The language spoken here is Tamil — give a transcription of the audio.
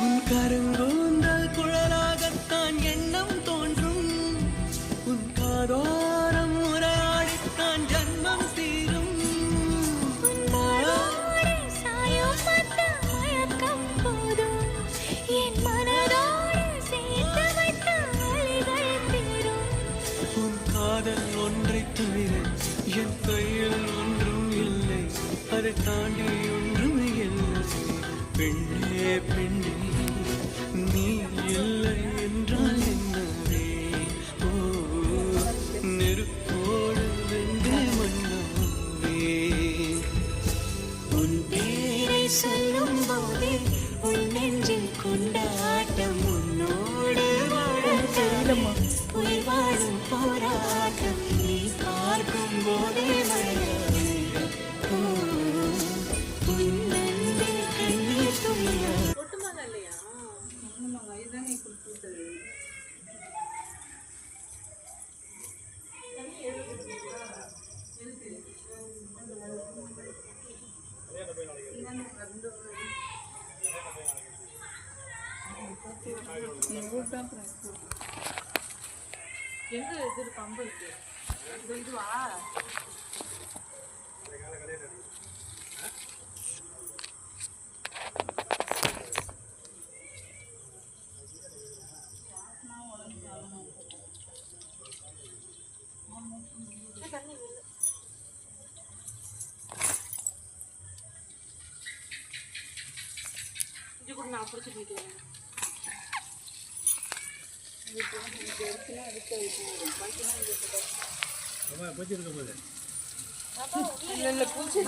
உன் கருங்கூந்தல் குழலாகத்தான் எண்ணம் தோன்றும். உன் காதோரம் உரையாடித்தான் ஜன்மம் தீரும். உன் காதல் ஒன்றை தவிர என் கையில் ஒன்றும் இல்லை, அதை தாண்டி ஒன்றும் இல்லை. பெண்ணே பெண்ணே நீ இல்லை என்றால் என்னவே? ஓ நெருப்போடு வெந்து மண்ணாவே. உன் பேரை சொல்லும் போதே உன் நெஞ்சில் கொண்டாட்டம். உன்னோடு வாழ உயிர் வாழும் போராட்டம். நீ பார்க்கும் போதே கண்ணீர் துளியா. எங்க இது கம்பு இருக்கு? இதுவா? இது கூட நான் பிடிச்சி போயிட்டேன். போச்சு இருக்க போது இல்ல பூச்சி